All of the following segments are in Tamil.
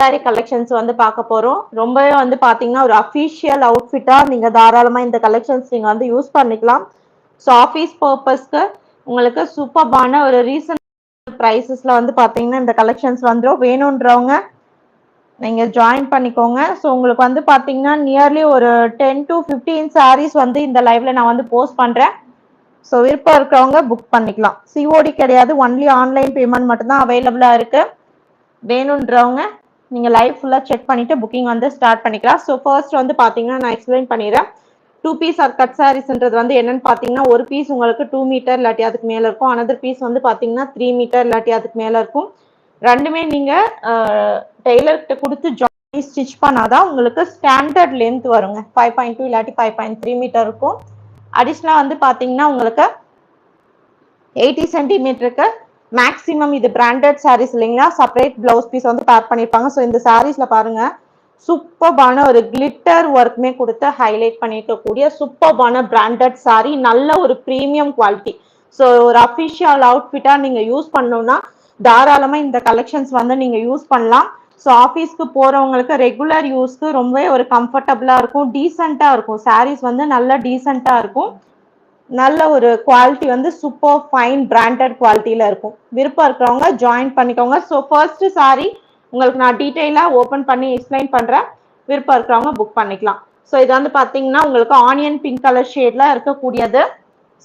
சாரி கலெக்ஷன்ஸ் வந்து பார்க்க போறோம். ரொம்பவே வந்து பாத்தீங்கன்னா ஒரு அஃபிஷியல் அவுட்ஃபிட்டா நீங்க தாராளமா இந்த கலெக்ஷன்ஸ் நீங்க வந்து யூஸ் பண்ணிக்கலாம். ஸோ ஆஃபீஸ் பர்பஸ்க்கு உங்களுக்கு சூப்பர்பான ஒரு ரீசனபிள் பிரைசஸ்ல வந்து பாத்தீங்கன்னா இந்த கலெக்ஷன்ஸ் வந்துடும். வேணுன்றவங்க நீங்க ஜாயின் பண்ணிக்கோங்க. ஸோ உங்களுக்கு வந்து பாத்தீங்கன்னா நியர்லி ஒரு 10 to 15 சாரீஸ் வந்து இந்த லைவ்ல நான் வந்து போஸ்ட் பண்றேன். ஸோ விருப்பம் இருக்கிறவங்க புக் பண்ணிக்கலாம். சிஓடி கிடையாது, ஒன்லி ஆன்லைன் பேமெண்ட் மட்டும்தான் அவைலபிளா இருக்கு. வேணுன்றவங்க நீங்க லைவ் ஃபுல்லா செக் பண்ணிட்டு புக்கிங் வந்து ஸ்டார்ட் பண்ணிக்கலாம். ஸோ ஃபர்ஸ்ட் வந்து பாத்தீங்கன்னா நான் எக்ஸ்பிளைன் பண்ணிடுறேன். 2 பீஸ் ஆர் கட் சாரீஸ்ன்றது வந்து என்னன்னு பாத்தீங்கன்னா ஒரு பீஸ் உங்களுக்கு 2 மீட்டர் இல்லாட்டி அதுக்கு மேல இருக்கும். அனதர் பீஸ் வந்து பாத்தீங்கன்னா 3 மீட்டர் இல்லாட்டி அதுக்கு மேல இருக்கும். ரெண்டுமே நீங்க டெய்லர் கிட்ட கொடுத்து ஜாயின் ஸ்டிச் பண்ணாதான் உங்களுக்கு ஸ்டாண்டர்ட் லென்த் வருங்க. 5.2 இல்லாட்டி 5.3 மீட்டர் இருக்கும். அடிஷனலா வந்து பாத்தீங்கன்னா உங்களுக்கு 80 சென்டிமீட்டருக்கு மேக்ஸிமம் இது பிராண்டட் சாரீஸ் இல்லைங்களா, செப்பரேட் பிளவுஸ் பீஸ் வந்து பேக் பண்ணிருப்பாங்க. ஸோ இந்த சாரீஸ்ல பாருங்க சூப்பர்பான ஒரு கிளிட்டர் ஒர்க்குமே கொடுத்து ஹைலைட் பண்ணிருக்கக்கூடிய சூப்பர்பான பிராண்டட் சாரி, நல்ல ஒரு பிரீமியம் குவாலிட்டி. ஸோ ஒரு அஃபிஷியல் அவுட்ஃபிட்டா நீங்க யூஸ் பண்ணணும்னா தாராளமா இந்த கலெக்ஷன்ஸ் வந்து நீங்க யூஸ் பண்ணலாம். ஸோ ஆஃபீஸ்க்கு போறவங்களுக்கு ரெகுலர் யூஸ்க்கு ரொம்பவே ஒரு கம்ஃபர்டபுளா இருக்கும், டீசெண்டா இருக்கும். சாரீஸ் வந்து நல்ல டீசெண்டா இருக்கும். நல்ல ஒரு குவாலிட்டி வந்து சூப்பர் ஃபைன் பிராண்டட் குவாலிட்டியில இருக்கும். விருப்பம் இருக்கிறவங்க ஜாயின் பண்ணிக்கோங்க. ஸோ ஃபர்ஸ்ட் சாரி உங்களுக்கு நான் டீட்டெயிலா ஓப்பன் பண்ணி எக்ஸ்பிளைன் பண்றேன். விருப்பம் இருக்கிறவங்க புக் பண்ணிக்கலாம். ஸோ இது வந்து பாத்தீங்கன்னா உங்களுக்கு ஆனியன் பிங்க் கலர் ஷேட்ல இருக்கக்கூடியது.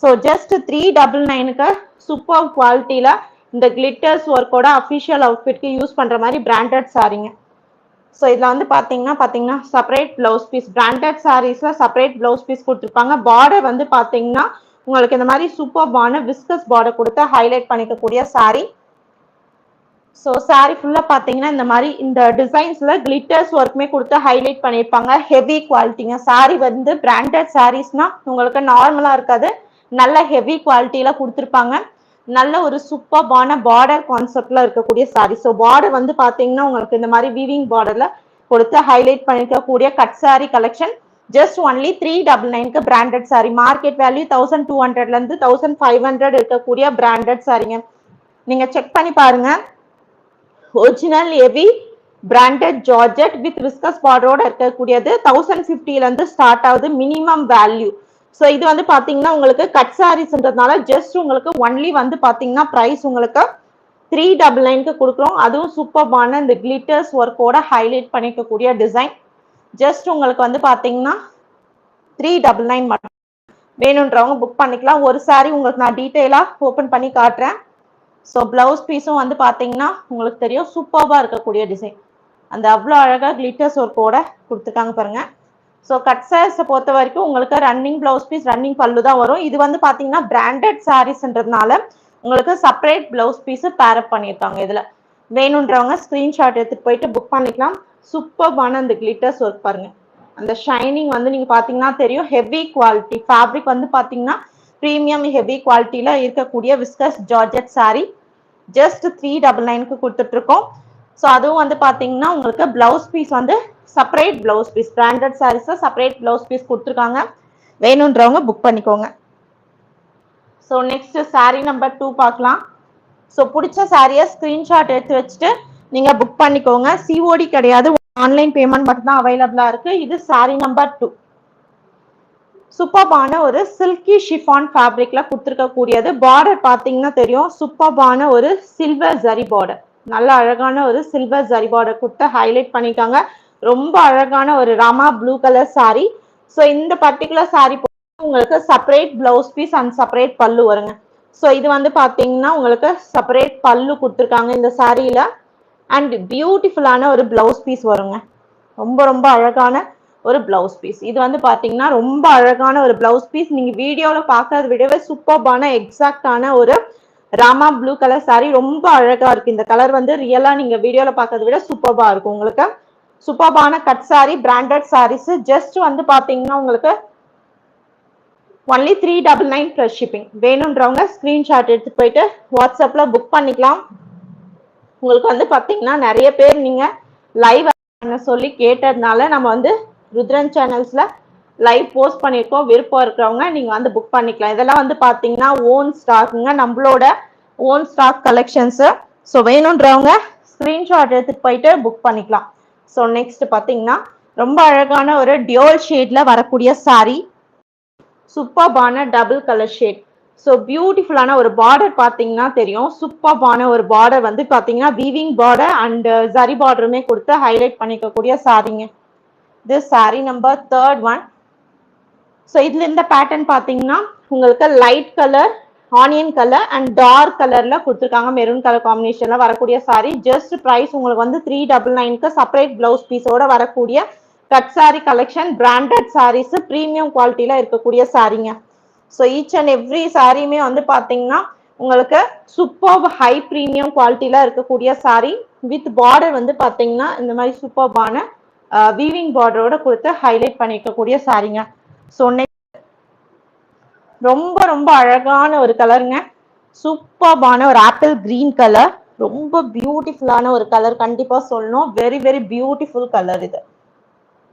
ஸோ ஜஸ்ட் 399க்கு சூப்பர் குவாலிட்டியில இந்த கிளிட்டர்ஸ் ஒர்க்கோட அஃபிஷியல் அவுட்ஃபிட்க்கு யூஸ் பண்ற மாதிரி பிராண்டட் சாரிங்க. ஸோ இதில் வந்து பார்த்தீங்கன்னா செப்பரேட் பிளவுஸ் பீஸ், பிராண்டட் சாரீஸ்ல செப்பரேட் பிளவுஸ் பீஸ் கொடுத்துருப்பாங்க. பார்டர் வந்து பார்த்தீங்கன்னா உங்களுக்கு இந்த மாதிரி சூப்பர்பான விஸ்கஸ் பார்டர் கொடுத்து ஹைலைட் பண்ணிக்கக்கூடிய சாரி. ஸோ சாரி ஃபுல்லா பார்த்தீங்கன்னா இந்த மாதிரி இந்த டிசைன்ஸ்ல கிளிட்டர்ஸ் ஒர்க்குமே கொடுத்து ஹைலைட் பண்ணியிருப்பாங்க. ஹெவி குவாலிட்டிங்க. சாரி வந்து பிராண்டட் சாரீஸ்னா உங்களுக்கு நார்மலா இருக்காது, நல்ல ஹெவி குவாலிட்டியில கொடுத்துருப்பாங்க. நல்ல ஒரு சூப்பர்பான பார்டர் கான்செப்ட்ல இருக்கக்கூடிய சாரி. ஸோ பார்டர் வந்து பாத்தீங்கன்னா உங்களுக்கு இந்த மாதிரி வீவிங் பார்டர்ல கொடுத்து ஹைலைட் பண்ணிருக்கக்கூடிய cut sari collection. Just only 399க்கு பிராண்டட் சாரி. மார்க்கெட் வேல்யூ 1200ல இருந்து 1500 இருக்கக்கூடிய பிராண்டட் சாரிங்க. நீங்க செக் பண்ணி பாருங்க. Original heavy branded georgette with viscose பார்டரோட இருக்கக்கூடியது 1050ல இருந்து ஸ்டார்ட் ஆகுது மினிமம் வேல்யூ. ஸோ இது வந்து பாத்தீங்கன்னா உங்களுக்கு கட் சாரீஸ்ன்றதுனால ஜஸ்ட் உங்களுக்கு ஒன்லி வந்து பாத்தீங்கன்னா பிரைஸ் உங்களுக்கு 399க்கு கொடுக்குறோம். அதுவும் சூப்பர்பான இந்த கிளிட்டர்ஸ் ஒர்க்கோட ஹைலைட் பண்ணிக்கக்கூடிய டிசைன். ஜஸ்ட் உங்களுக்கு வந்து பாத்தீங்கன்னா 399 மட்டும். வேணுன்றவங்க புக் பண்ணிக்கலாம். ஒரு சாரி உங்களுக்கு நான் டீட்டெயிலா ஓப்பன் பண்ணி காட்டுறேன். ஸோ பிளவுஸ் பீஸும் வந்து பாத்தீங்கன்னா உங்களுக்கு தெரியும் சூப்பர்பா இருக்கக்கூடிய டிசைன். அந்த அவ்வளோ அழகா கிளிட்டர்ஸ் ஒர்க்கோட கொடுத்துருக்காங்க பாருங்க. ஸோ கட் சாரீஸை பொறுத்த வரைக்கும் உங்களுக்கு ரன்னிங் பிளவுஸ் பீஸ் ரன்னிங் பல்லு தான் வரும். இது வந்து பாத்தீங்கன்னா பிராண்டட் சாரீஸ்ன்றதுனால உங்களுக்கு செப்பரேட் பிளவுஸ் பீஸ் பேரப் பண்ணியிருக்காங்க. இதுல வேணுன்றவங்க ஸ்கிரீன்ஷாட் எடுத்துட்டு போயிட்டு புக் பண்ணிக்கலாம். சூப்பர்பான அந்த கிளிட்டர்ஸ் ஒர்க் பாருங்க. அந்த ஷைனிங் வந்து நீங்க பாத்தீங்கன்னா தெரியும். ஹெவி குவாலிட்டி ஃபேப்ரிக் வந்து பாத்தீங்கன்னா பிரீமியம் ஹெவி குவாலிட்டியில இருக்கக்கூடிய விஸ்கஸ் ஜார்ஜெட் சாரி. ஜஸ்ட் 399க்கு கொடுத்துட்டு இருக்கோம். ஸோ அதுவும் வந்து பாத்தீங்கன்னா உங்களுக்கு பிளவுஸ் பீஸ் வந்து separate blouse piece, branded saris separate blouse piece கொடுத்துருக்காங்க. வேணுன்றவங்க புக் பண்ணிக்கோங்க. ஸோ நெக்ஸ்ட் சாரி நம்பர் 2 பார்க்கலாம். ஸோ பிடிச்ச சாரியை ஸ்கிரீன்ஷாட் எடுத்து வச்சுட்டு நீங்க புக் பண்ணிக்கோங்க. சிஓடி கிடையாது, ஆன்லைன் பேமெண்ட் மட்டும் தான் அவைலபிளா இருக்கு. இது சாரி நம்பர் 2. சூப்பர்பான ஒரு சில்கி ஷிஃபான் ஃபேப்ரிக்ல கொடுத்துருக்கக்கூடியது. பார்டர் பாத்தீங்கன்னா தெரியும் சூப்பர்பான ஒரு சில்வர் ஜரி பார்டர். நல்ல அழகான ஒரு சில்வர் ஜரி பார்டர் கொடுத்து ஹைலைட் பண்ணிருக்காங்க. ரொம்ப அழகான ஒரு Rama blue colour sari. So இந்த பர்டிகுலர் சாரி உங்களுக்கு separate blouse piece and separate pallu வருங்க. ஸோ இது வந்து பாத்தீங்கன்னா உங்களுக்கு செப்பரேட் பல்லு கொடுத்துருக்காங்க இந்த சாரியில. அண்ட் பியூட்டிஃபுல்லான ஒரு பிளவுஸ் பீஸ் வருங்க. ரொம்ப ரொம்ப அழகான ஒரு பிளவுஸ் பீஸ். இது வந்து பாத்தீங்கன்னா ரொம்ப அழகான ஒரு பிளவுஸ் பீஸ். நீங்க வீடியோல பாக்குறத விடவே சூப்பர்பான எக்ஸாக்டான ஒரு ராமா ப்ளூ கலர் சாரி. ரொம்ப அழகா இருக்கு. இந்த கலர் வந்து ரியலா நீங்க வீடியோல பாக்குறத விட சூப்பர்பா இருக்கும். உங்களுக்கு சூப்பர்பான cut sari, branded saris. Just வந்து பாத்தீங்கன்னா உங்களுக்கு ஒன்லி 399 பிளஸ் ஷிப்பிங். வேணுன்றவங்க ஸ்கிரீன்ஷாட் எடுத்து போயிட்டு வாட்ஸ்அப்ல புக் பண்ணிக்கலாம். உங்களுக்கு வந்து பாத்தீங்கன்னா நிறைய பேர் நீங்க லைவ் சொல்லி கேட்டதுனால நம்ம வந்து ருத்ரன் சேனல்ஸ்ல லைவ் போஸ்ட் பண்ணிருக்கோம். விருப்பம் இருக்கிறவங்க நீங்க வந்து புக் பண்ணிக்கலாம். இதெல்லாம் வந்து பாத்தீங்கன்னா ஓன் ஸ்டாக்குங்க, நம்மளோட ஓன் ஸ்டாக் கலெக்ஷன்ஸ். ஸோ வேணுன்றவங்க ஸ்கிரீன்ஷாட் எடுத்துட்டு போயிட்டு புக் பண்ணிக்கலாம். ஸோ நெக்ஸ்ட் பார்த்தீங்கன்னா ரொம்ப அழகான ஒரு டியோல் ஷேட்ல வரக்கூடிய சாரி, சூப்பர்பான டபுள் கலர் ஷேட். ஸோ பியூட்டிஃபுல்லான ஒரு பார்டர் பார்த்தீங்கன்னா தெரியும். சூப்பர்பான ஒரு பார்டர் வந்து பார்த்தீங்கன்னா வீவிங் பார்டர் அண்ட் ஜரி பார்டருமே கொடுத்து ஹைலைட் பண்ணிக்கக்கூடிய சாரிங்க. இது sorry number 3rd one. So இதுல இந்த பேட்டர்ன் பார்த்தீங்கன்னா உங்களுக்கு light colour, onion colour and dark கலர்ல கொடுத்துருக்காங்க. மெரூன் கலர் காம்பினேஷன்ல வரக்கூடிய சாரி. ஜஸ்ட் பிரைஸ் உங்களுக்கு வந்து 399க்கு செப்பரேட் பிளவுஸ் பீஸோட வரக்கூடிய cut sari collection. Branded saris, premium குவாலிட்டியில இருக்கக்கூடிய சாரிங்க. ஸோ ஈச் அண்ட் எவ்ரி சாரியுமே வந்து பார்த்தீங்கன்னா உங்களுக்கு சூப்பர் ஹை ப்ரீமியம் குவாலிட்டியில இருக்கக்கூடிய சாரி வித் பார்டர் வந்து பார்த்தீங்கன்னா இந்த மாதிரி சூப்பர்பான வீவிங் பார்டரோட கொடுத்து ஹைலைட் பண்ணிக்கக்கூடிய சாரிங்க. ஸோ ரொம்ப ரொம்ப அழகான ஒரு கலருங்க. சூப்பர்பான ஒரு ஆப்பிள் கிரீன் கலர், ரொம்ப பியூட்டிஃபுல்லான ஒரு கலர் கண்டிப்பா சொல்லணும். வெரி வெரி பியூட்டிஃபுல் கலர் இது.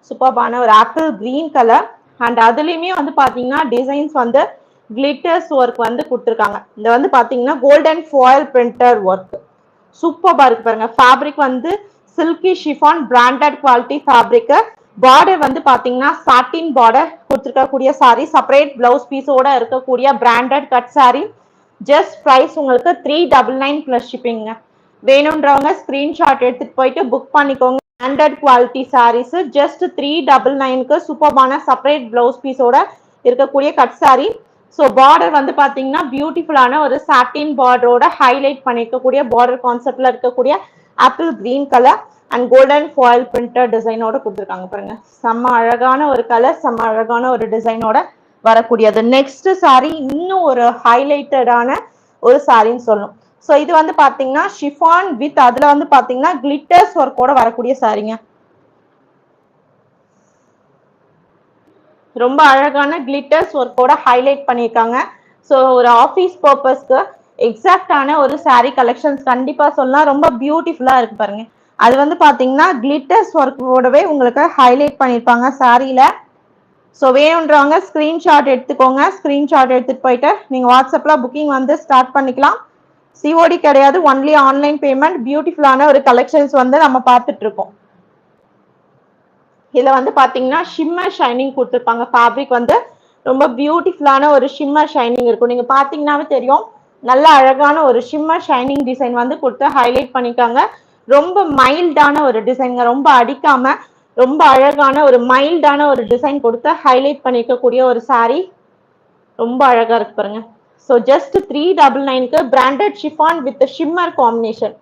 சூப்பர்பான ஒரு ஆப்பிள் கிரீன் கலர் அண்ட் அதுலயுமே வந்து பாத்தீங்கன்னா டிசைன்ஸ் வந்து கிளிட்டர்ஸ் ஒர்க் வந்து கொடுத்துருக்காங்க. இது வந்து பாத்தீங்கன்னா கோல்டன் ஃபாயில் பிரிண்டர் ஒர்க் சூப்பர்பா இருக்கு பாருங்க. ஃபேப்ரிக் வந்து silky chiffon branded quality fabric. Border வந்து பாத்தீங்கன்னா சாட்டின் பார்டர் கொடுத்துருக்கக்கூடிய சாரி. செப்பரேட் பிளவுஸ் பீஸோட இருக்கக்கூடிய branded cut sari. Just price உங்களுக்கு 399 பிளஸ் ஷிப்பிங்க. வேணும்ன்றவங்க ஸ்கிரீன்ஷாட் எடுத்துட்டு போயிட்டு புக் பண்ணிக்கோங்க. பிராண்டட் குவாலிட்டி சாரீஸ் ஜஸ்ட் 399க்கு சூப்பர்பான செப்பரேட் பிளவுஸ் பீஸோட இருக்கக்கூடிய கட் சாரி. ஸோ பார்டர் வந்து பாத்தீங்கன்னா பியூட்டிஃபுல்லான ஒரு சாட்டின் பார்டரோட ஹைலைட் பண்ணிருக்கக்கூடிய பார்டர் கான்செப்ட்ல இருக்கக்கூடிய apple green colour and golden foil printer டிசைனோட கொடுத்துருக்காங்க பாருங்க. செம்ம அழகான ஒரு கலர், செம்ம அழகான ஒரு டிசைனோட வரக்கூடியது. நெக்ஸ்ட் சாரி இன்னும் ஒரு ஹைலைட்டடான ஒரு சாரின்னு சொல்லணும். ஸோ இது வந்து பாத்தீங்கன்னா ஷிஃபான் வித் அதுல வந்து பாத்தீங்கன்னா கிளிட்டர்ஸ் ஒர்க்கோட வரக்கூடிய சாரிங்க. ரொம்ப அழகான கிளிட்டர்ஸ் ஒர்க்கோட ஹைலைட் பண்ணியிருக்காங்க. ஸோ ஒரு ஆஃபீஸ் பர்பஸ்க்கு எக்ஸாக்டான ஒரு சாரி கலெக்ஷன்ஸ் கண்டிப்பா சொல்லலாம். ரொம்ப பியூட்டிஃபுல்லா இருக்கு பாருங்க. அது வந்து பாத்தீங்கன்னா கிளிட்டர்ஸ் ஒர்க்கோடவே உங்களுக்கு ஹைலைட் பண்ணியிருப்பாங்க சாரியில. ஸோ வேணுன்றவங்க ஸ்கிரீன்ஷாட் எடுத்துக்கோங்க. ஸ்கிரீன்ஷாட் எடுத்துட்டு போயிட்டு நீங்க வாட்ஸ்அப்ல புக்கிங் வந்து ஸ்டார்ட் பண்ணிக்கலாம். சிஓடி கிடையாது, ஒன்லி ஆன்லைன் பேமெண்ட். பியூட்டிஃபுல்லான ஒரு கலெக்ஷன்ஸ் வந்து நம்ம பார்த்துட்டு இருக்கோம். இதுல வந்து பாத்தீங்கன்னா ஷிம்மர் ஷைனிங் கொடுத்துருப்பாங்க. ஃபேப்ரிக் வந்து ரொம்ப பியூட்டிஃபுல்லான ஒரு ஷிம்மர் ஷைனிங் இருக்கும். நீங்க பாத்தீங்கன்னாவே தெரியும். நல்ல அழகான ஒரு ஷிம்மர் ஷைனிங் டிசைன் வந்து கொடுத்து ஹைலைட் பண்ணிருக்காங்க. ரொம்ப மைல்டான ஒரு டிசைன், ரொம்ப அடிக்காம ரொம்ப அழகான ஒரு மைல்டான ஒரு டிசைன் கொடுத்து ஹைலைட் பண்ணிருக்கக்கூடிய ஒரு சாரி. ரொம்ப அழகா இருக்கு பாருங்க. ஸோ ஜஸ்ட் 399க்கு branded chiffon with shimmer combination.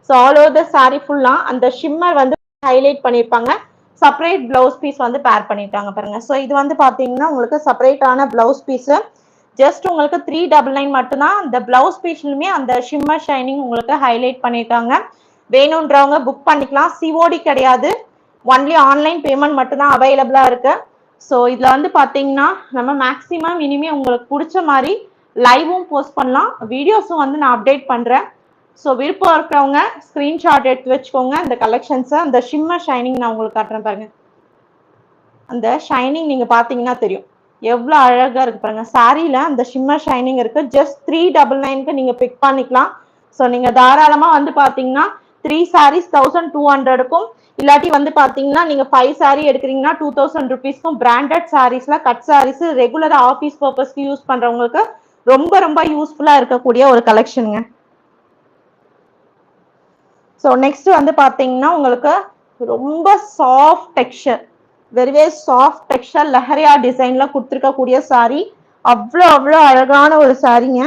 So all over the sari ஃபுல்லா அந்த ஷிம்மர் வந்து ஹைலைட் பண்ணியிருப்பாங்க. செப்பரேட் பிளவுஸ் பீஸ் வந்து பேர் பண்ணிட்டாங்க பாருங்க. ஸோ இது வந்து பாத்தீங்கன்னா உங்களுக்கு செப்பரேட்டான பிளவுஸ் பீஸ். ஜஸ்ட் உங்களுக்கு 399 மட்டும்தான். அந்த பிளவுஸ் பீஸ்லுமே அந்த ஷிம்மர் ஷைனிங் உங்களுக்கு ஹைலைட் பண்ணிட்டாங்க. வேணும்ன்றவங்க புக் பண்ணிக்கலாம். சிஓடி கிடையாது, ஒன்லி ஆன்லைன் பேமெண்ட் மட்டும்தான் அவைலபிளா இருக்கு. ஸோ இதுல வந்து பாத்தீங்கன்னா நம்ம மேக்சிமம் இனிமே உங்களுக்கு பிடிச்ச மாதிரி லைவும் போஸ்ட் பண்ணலாம், வீடியோஸும் வந்து நான் அப்டேட் பண்றேன். ஸோ விருப்பம் இருக்கிறவங்க ஸ்கிரீன்ஷாட் எடுத்து வச்சுக்கோங்க. இந்த கலெக்ஷன்ஸை அந்த ஷிம்மர் ஷைனிங் நான் உங்களுக்கு காட்டுறேன் பாருங்க. அந்த ஷைனிங் நீங்க பாத்தீங்கன்னா தெரியும் எவ்வளவு அழகா இருக்கு பாருங்க. சாரியில அந்த ஷிம்மர் ஷைனிங் இருக்கு. ஜஸ்ட் 399க்கு நீங்க பிக் பண்ணிக்கலாம். ஸோ நீங்க தாராளமா வந்து பாத்தீங்கன்னா 3 sarees 1200க்கும், இல்லாட்டி வந்து பாத்தீங்கன்னா நீங்க 5 saree எடுக்கிறீங்கன்னா 2000 rupeesக்கும் பிராண்டட் சாரீஸ்ல கட் சாரீஸ் ரெகுலரா ஆஃபீஸ் பர்பஸ்க்கு யூஸ் பண்றவங்களுக்கு ரொம்ப ரொம்ப யூஸ்ஃபுல்லா இருக்கக்கூடிய ஒரு கலெக்ஷனுங்க. ஸோ நெக்ஸ்ட் வந்து பாத்தீங்கன்னா உங்களுக்கு ரொம்ப soft texture, very very soft texture leheriya டிசைன்ல கொடுத்துருக்கக்கூடிய சாரி. அவ்வளோ அவ்வளோ அழகான ஒரு சாரிங்க.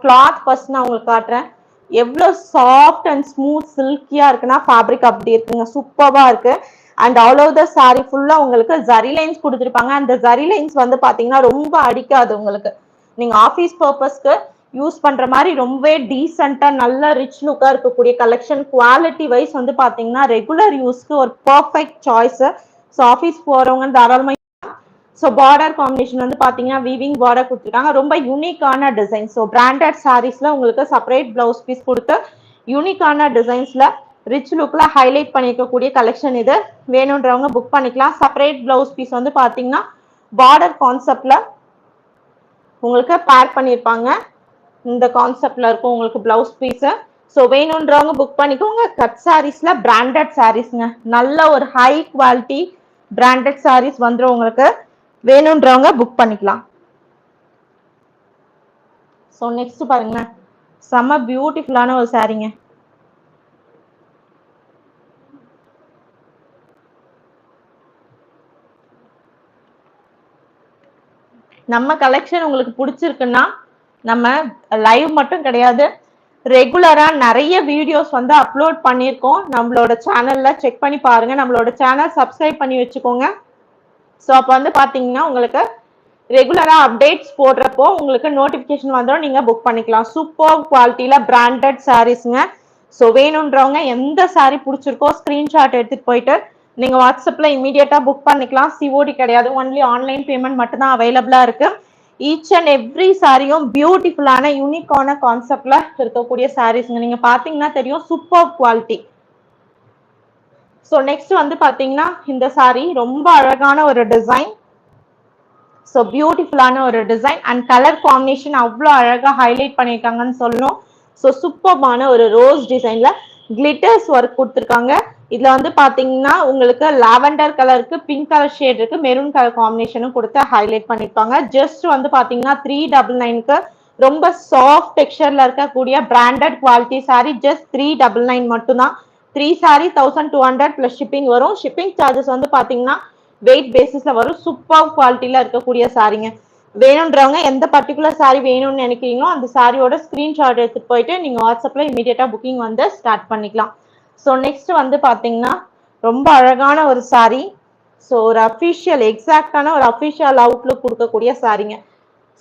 கிளாத் ஃபர்ஸ்ட் நான் உங்களுக்கு காட்டுறேன். எவ்வளோ சாஃப்ட் அண்ட் ஸ்மூத் சில்கியா இருக்குன்னா ஃபேப்ரிக் அப்படி இருக்குங்க. சூப்பர்வா இருக்கு. And all over the sari ஃபுல்லா உங்களுக்கு ஜரி லைன்ஸ் கொடுத்துருப்பாங்க. அந்த ஜரி லைன்ஸ் வந்து பாத்தீங்கன்னா ரொம்ப அடிக்காது உங்களுக்கு. நீங்க ஆஃபீஸ் பர்பஸ்க்கு யூஸ் பண்ற மாதிரி ரொம்பவே டீசெண்டா நல்ல ரிச் லுக்கா இருக்கக்கூடிய கலெக்ஷன். குவாலிட்டி வைஸ் வந்து பாத்தீங்கன்னா ரெகுலர் யூஸ்க்கு ஒரு பர்ஃபெக்ட் சாய்ஸ். ஸோ ஆஃபீஸ் போறவங்க தாராளமா. ஸோ பார்டர் காம்பினேஷன் வந்து பாத்தீங்கன்னா வீவிங் பார்டர் கொடுத்துருக்காங்க. ரொம்ப யூனிக்கான டிசைன். ஸோ பிராண்டட் சாரீஸ்ல உங்களுக்கு செப்பரேட் பிளவுஸ் பீஸ் கொடுத்து யூனிக்கான டிசைன்ஸ்ல ரிச் லுக்ல ஹைலைட் பண்ணிருக்கக்கூடிய கலெக்ஷன் இது. வேணுன்றவங்க புக் பண்ணிக்கலாம். செப்பரேட் பிளவுஸ் பீஸ் வந்து பாத்தீங்கன்னா பார்டர் கான்செப்ட்ல உங்களுக்கு பேர் பண்ணிருப்பாங்க. இந்த கான்செப்ட்ல இருக்கும் உங்களுக்கு பிளவுஸ் பீஸ். ஸோ வேணுன்றவங்க புக் பண்ணிக்கோங்க. கட் சாரீஸ்ல பிராண்டட் சாரீஸ்ங்க, நல்ல ஒரு ஹை குவாலிட்டி பிராண்டட் சாரீஸ் வந்துடும் உங்களுக்கு. வேணுன்றவங்க புக் பண்ணிக்கலாம். ஸோ நெக்ஸ்ட் பாருங்க, செம்ம பியூட்டிஃபுல்லான ஒரு சாரீங்க. நம்ம கலெக்ஷன் உங்களுக்கு பிடிச்சிருக்குன்னா நம்ம லைவ் மட்டும் கிடையாது, ரெகுலரா நிறைய வீடியோஸ் வந்து அப்லோட் பண்ணியிருக்கோம் நம்மளோட சேனல்ல. செக் பண்ணி பாருங்க, நம்மளோட சேனல் சப்ஸ்கிரைப் பண்ணி வச்சுக்கோங்க. ஸோ அப்போ வந்து பாத்தீங்கன்னா உங்களுக்கு ரெகுலரா அப்டேட்ஸ் போடுறப்போ உங்களுக்கு நோட்டிபிகேஷன் வந்துடும், நீங்க புக் பண்ணிக்கலாம். சூப்பர் குவாலிட்டியில பிராண்டட் சாரீஸ்ங்க. ஸோ வேணுன்றவங்க எந்த சாரீ பிடிச்சிருக்கோ ஸ்கிரீன்ஷாட் எடுத்துட்டு போயிட்டு நீங்க வாட்ஸ்அப்ல இமீடியட்டா புக் பண்ணிக்கலாம். சிஓடி கிடையாது, ஒன்லி ஆன்லைன் பேமெண்ட் மட்டும் தான் அவைலபிளா இருக்கு. ஈச் அண்ட் எவ்ரி சாரியும் பியூட்டிஃபுல்லான யூனிக்கான கான்செப்ட்ல இருக்கக்கூடிய சாரீஸ்ங்க. நீங்க பாத்தீங்கன்னா தெரியும், சூப்பர் குவாலிட்டி. ஸோ நெக்ஸ்ட் வந்து பாத்தீங்கன்னா இந்த சாரி ரொம்ப அழகான ஒரு டிசைன். ஸோ பியூட்டிஃபுல்லான ஒரு டிசைன் அண்ட் கலர் காம்பினேஷன் அவ்வளோ அழகா ஹைலைட் பண்ணியிருக்காங்கன்னு சொல்லணும். ஸோ சூப்பர்பான ஒரு ரோஸ் டிசைன்ல கிளிட்டர்ஸ் ஒர்க் கொடுத்துருக்காங்க. இதுல வந்து பாத்தீங்கன்னா உங்களுக்கு லாவெண்டர் கலருக்கு பிங்க் கலர் ஷேட் இருக்கு, மெரூன் கலர் காம்பினேஷனும் கொடுத்து ஹைலைட் பண்ணிருப்பாங்க. ஜஸ்ட் வந்து பாத்தீங்கன்னா 399க்கு ரொம்ப சாஃப்ட் டெக்ஸ்சர்ல இருக்கக்கூடிய பிராண்டட் குவாலிட்டி சாரி. ஜஸ்ட் 399 மட்டும்தான். 3 சாரி 1200 பிளஸ் ஷிப்பிங் வரும். ஷிப்பிங் சார்ஜஸ் வந்து பாத்தீங்கன்னா வெயிட் பேசிஸ்ல வரும். சூப்பர் குவாலிட்டியில இருக்கக்கூடிய சாரிங்க. வேணுன்றவங்க எந்த பர்டிகுலர் சாரி வேணும்னு நினைக்கிறீங்களோ அந்த சாரியோட ஸ்கிரீன்ஷாட் எடுத்துட்டு போயிட்டு நீங்க வாட்ஸ்அப்ல இமீடியட்டா புக்கிங் வந்து ஸ்டார்ட் பண்ணிக்கலாம். ஸோ நெக்ஸ்ட் வந்து பாத்தீங்கன்னா ரொம்ப அழகான ஒரு சாரி. ஸோ ஒரு அஃபிஷியல் எக்ஸாக்டான ஒரு அஃபிஷியல் அவுட்லுக் கொடுக்கக்கூடிய சாரிங்க.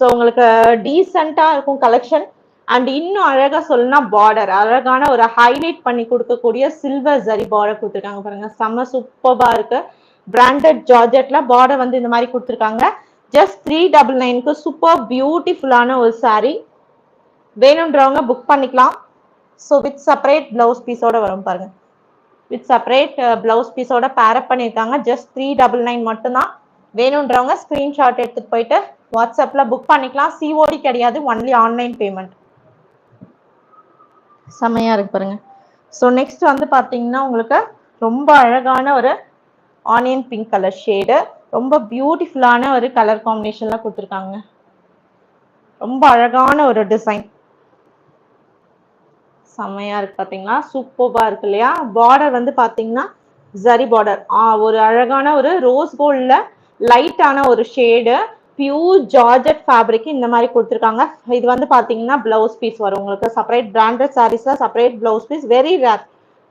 ஸோ உங்களுக்கு டீசெண்டா இருக்கும் கலெக்ஷன். அண்ட் இன்னும் அழகா சொல்லணும்னா பார்டர் அழகான ஒரு ஹைலைட் பண்ணி கொடுக்கக்கூடிய சில்வர் ஜரி பார்டர் கொடுத்துருக்காங்க பாருங்க, செம்ம சூப்பர்பா இருக்கு. பிராண்டட் ஜார்ஜெட்ல பார்டர் வந்து இந்த மாதிரி கொடுத்துருக்காங்க. ஜஸ்ட் 399க்கு சூப்பர் பியூட்டிஃபுல்லான ஒரு சாரி. வேணுன்றவங்க புக் பண்ணிக்கலாம். ஸோ வித் செப்பரேட் பிளவுஸ் பீஸோட வரும் பாருங்க, வித் செப்பரேட் பிளவுஸ் பீஸோட பேரப் பண்ணியிருக்காங்க. ஜஸ்ட் 399 மட்டும்தான். வேணுன்றவங்க ஸ்கிரீன்ஷாட் எடுத்துட்டு போயிட்டு வாட்ஸ்அப்ல புக் பண்ணிக்கலாம். சிஓடி கிடையாது, ஒன்லி ஆன்லைன் பேமெண்ட். செம்மையா இருக்கு பாருங்க. ஸோ நெக்ஸ்ட் வந்து பாத்தீங்கன்னா உங்களுக்கு ரொம்ப அழகான ஒரு ஆனியன் பிங்க் கலர் ஷேடு, ரொம்ப பியூட்டிஃபுல்லான ஒரு கலர் காம்பினேஷன்ல கொடுத்துருக்காங்க. ரொம்ப அழகான ஒரு டிசைன், செம்மையா இருக்கு பாத்தீங்களா, சூப்பர்பா இருக்கு இல்லையா. பார்டர் வந்து பாத்தீங்கன்னா ஜரி பார்டர், ஒரு அழகான ஒரு ரோஸ் கோல்ட்ல லைட்டான ஒரு ஷேடு, பியூர் ஜார்ஜெட் ஃபேப்ரிக் இந்த மாதிரி கொடுத்துருக்காங்க. இது வந்து பாத்தீங்கன்னா பிளவுஸ் பீஸ் வரும் உங்களுக்கு. செப்பரேட் பிராண்டட் சாரீஸ்ல separate blouse piece, very rare.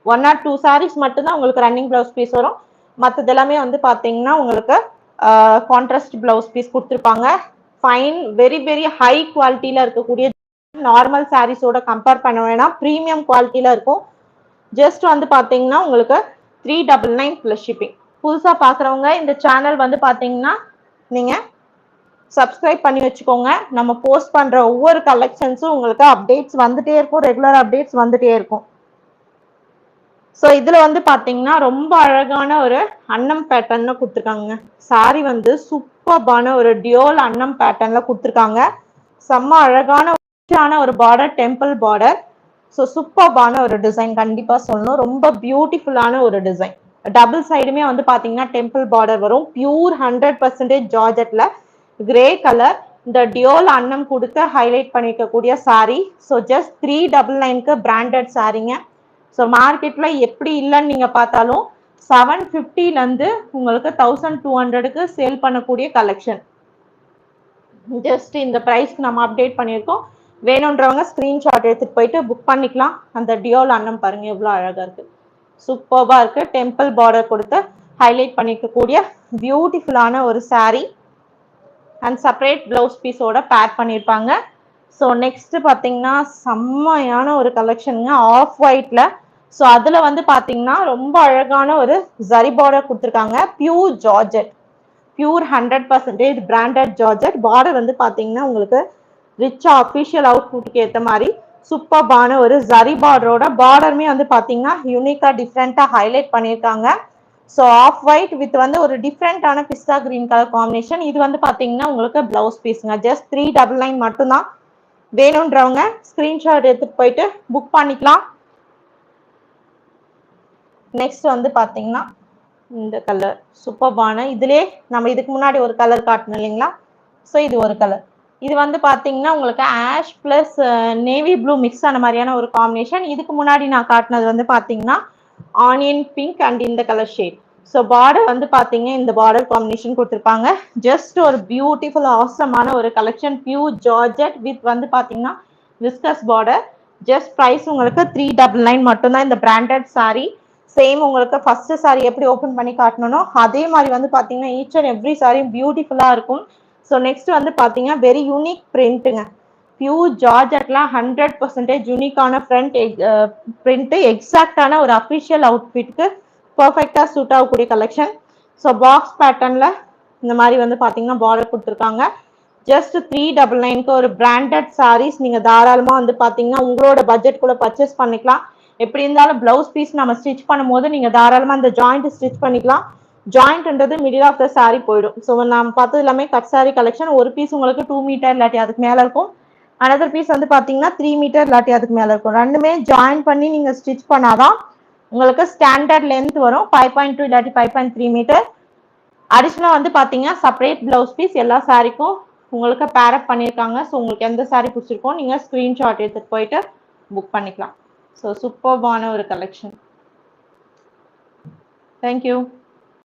1 or 2 saris மட்டும்தான் உங்களுக்கு ரன்னிங் பிளவுஸ் பீஸ் வரும். மற்றது எல்லாமே வந்து பாத்தீங்கன்னா உங்களுக்கு கான்ட்ராஸ்ட் பிளவுஸ் பீஸ் கொடுத்துருப்பாங்க. ஃபைன், வெரி வெரி ஹை குவாலிட்டியில இருக்கக்கூடிய நார்மல் சாரீஸோட கம்பேர் பண்ண வேணாம், ப்ரீமியம் குவாலிட்டியில இருக்கும். ஜஸ்ட் வந்து பாத்தீங்கன்னா உங்களுக்கு 399 பிளஸ் ஷிப்பிங். புதுசா பாக்குறவங்க இந்த சேனல் வந்து பாத்தீங்கன்னா நீங்க சப்ஸ்கிரைப் பண்ணி வச்சுக்கோங்க. நம்ம போஸ்ட் பண்ற ஒவ்வொரு கலெக்ஷன்ஸும் உங்களுக்கு அப்டேட்ஸ் வந்துட்டே இருக்கும், ரெகுலர் அப்டேட்ஸ் வந்துட்டே இருக்கும். ஸோ இதுல வந்து பாத்தீங்கன்னா ரொம்ப அழகான ஒரு அன்னம் பேட்டர்ன்ல கொடுத்துருக்காங்க. சாரி வந்து சூப்பர்பான ஒரு டியோல் அன்னம் பேட்டர்ன்ல கொடுத்துருக்காங்க. செம்ம அழகான ஒரு பார்டர், டெம்பிள் பார்டர். ஸோ சூப்பர்பான ஒரு டிசைன் கண்டிப்பா சொல்லணும், ரொம்ப பியூட்டிஃபுல்லான ஒரு டிசைன். டபுள் சைடுமே வந்து பாத்தீங்கன்னா டெம்பிள் பார்டர் வரும். பியூர் 100% ஜார்ஜெட்ல கிரே கலர் இந்த டியோல் அன்னம் கொடுத்து ஹைலைட் பண்ணிருக்கக்கூடிய சாரி. ஸோ ஜஸ்ட் 399க்கு பிராண்டட் சாரிங்க. ஸோ மார்க்கெட்ல எப்படி இல்லைன்னு நீங்க பார்த்தாலும் 750ல இருந்து உங்களுக்கு 1200க்கு சேல் பண்ணக்கூடிய கலெக்ஷன். ஜஸ்ட் இந்த பிரைஸ்க்கு நம்ம அப்டேட் பண்ணியிருக்கோம். வேணுன்றவங்க ஸ்கிரீன்ஷாட் எடுத்துட்டு போயிட்டு புக் பண்ணிக்கலாம். அந்த டியோல் அன்னம் பாருங்க எவ்வளவு அழகா இருக்கு, சூப்பர்பா இருக்கு. டெம்பிள் பார்டர் கொடுத்து ஹைலைட் பண்ணிக்கக்கூடிய பியூட்டிஃபுல்லான ஒரு சாரி அண்ட் செப்பரேட் பிளவுஸ் பீஸோட பேக் பண்ணியிருப்பாங்க. ஸோ நெக்ஸ்ட் பாத்தீங்கன்னா செம்மையான ஒரு கலெக்ஷனுங்க, ஆஃப் ஒயிட்ல. ஸோ அதுல வந்து பாத்தீங்கன்னா ரொம்ப அழகான ஒரு ஜரி பார்டர் கொடுத்துருக்காங்க. Pure georgette, pure 100% branded georgette. Border வந்து பாத்தீங்கன்னா உங்களுக்கு ரிச்சா அஃபிஷியல் அவுட்புட்டுக்கு ஏற்ற மாதிரி சூப்பர்பான ஒரு ஜரி பார்டரோட பார்டருமே வந்து பாத்தீங்கன்னா யூனிக்கா டிஃப்ரெண்டா ஹைலைட் பண்ணியிருக்காங்க. ஸோ ஆஃப் ஒயிட் வித் வந்து ஒரு டிஃப்ரெண்டான பிஸ்தா கிரீன் கலர் காம்பினேஷன். இது வந்து பாத்தீங்கன்னா உங்களுக்கு பிளவுஸ் பீஸுங்க. ஜஸ்ட் 399 மட்டும்தான். வேணும்ன்றவங்க ஸ்கிரீன்ஷாட் எடுத்துட்டு போயிட்டு புக் பண்ணிக்கலாம். நெக்ஸ்ட் வந்து பாத்தீங்கன்னா இந்த கலர் சூப்பர்பான, இதுலயே நம்ம இதுக்கு முன்னாடி ஒரு கலர் காட்டணும் இல்லைங்களா? ஸோ இது ஒரு கலர். இது வந்து பாத்தீங்கன்னா உங்களுக்கு ash plus navy blue mix ஆன மாதிரியான ஒரு காம்பினேஷன். இதுக்கு முன்னாடி நான் காட்டினது வந்து பாத்தீங்கன்னா ஆனியன் பிங்க் அண்ட் இந்த கலர் ஷேட். ஸோ பார்டர் வந்து பாத்தீங்க இந்த பார்டர் காம்பினேஷன் கொடுத்துருப்பாங்க. ஜஸ்ட் ஒரு பியூட்டிஃபுல் ஆசமான ஒரு கலெக்ஷன், பியூர் ஜார்ஜெட் வித் வந்து பாத்தீங்கன்னா விஸ்கஸ் பார்டர். ஜஸ்ட் ப்ரைஸ் உங்களுக்கு 399 மட்டும்தான் இந்த பிராண்டட் சாரி. சேம் உங்களுக்கு ஃபர்ஸ்ட் சாரி எப்படி ஓப்பன் பண்ணி காட்டணும் அதே மாதிரி வந்து பாத்தீங்கன்னா ஈச் அண்ட் எவ்ரி சாரியும் பியூட்டிஃபுல்லா இருக்கும். ஸோ நெக்ஸ்ட் வந்து பாத்தீங்கன்னா வெரி யூனிக் பிரிண்ட்டுங்க, பியூர் ஜார்ஜெட்லாம் 100% யூனிக்கான ஃப்ரண்ட் பிரிண்ட், எக்ஸாக்டான ஒரு அஃபிஷியல் அவுட்ஃபிட்க்கு பர்ஃபெக்டா சூட் ஆகக்கூடிய கலெக்ஷன். ஸோ பாக்ஸ் பேட்டர்ன்ல இந்த மாதிரி வந்து பாத்தீங்கன்னா பார்டர் கொடுத்துருக்காங்க. ஜஸ்ட் 399க்கு ஒரு பிராண்டட் சாரீஸ் நீங்க தாராளமா வந்து பாத்தீங்கன்னா உங்களோட பட்ஜெட் கூட பர்ச்சேஸ் பண்ணிக்கலாம். எப்படி இருந்தாலும் பிளவுஸ் பீஸ் நம்ம ஸ்டிச் பண்ணும்போது நீங்க தாராளமா இந்த ஜாயிண்ட் ஸ்டிச் பண்ணிக்கலாம். ஜாயிண்ட்ன்றது மிடில் ஆஃப் த சாரி போயிடும். ஸோ நம்ம பார்த்தது எல்லாமே கட் சாரி கலெக்ஷன். ஒரு பீஸ் உங்களுக்கு 2 மீட்டர் இல்லாட்டி அதுக்கு மேல இருக்கும், அனதர் பீஸ் வந்து பாத்தீங்கன்னா 3 மீட்டர் இல்லாட்டி அதுக்கு மேல இருக்கும். ரெண்டுமே ஜாயின் பண்ணி நீங்க ஸ்டிச் பண்ணாதான் உங்களுக்கு ஸ்டாண்டர்ட் லென்த் வரும். 5.2 இல்லாட்டி 5.3 மீட்டர். அடிஷனலா வந்து பாத்தீங்கன்னா செப்பரேட் பிளவுஸ் பீஸ் எல்லா சாரிக்கும் உங்களுக்கு பேரப் பண்ணியிருக்காங்க. ஸோ உங்களுக்கு எந்த சாரி பிடிச்சிருக்கோ நீங்க ஸ்கிரீன்ஷாட் எடுத்துட்டு போயிட்டு புக் பண்ணிக்கலாம். ஸோ சூப்பர்பான ஒரு கலெக்ஷன். தேங்க்யூ.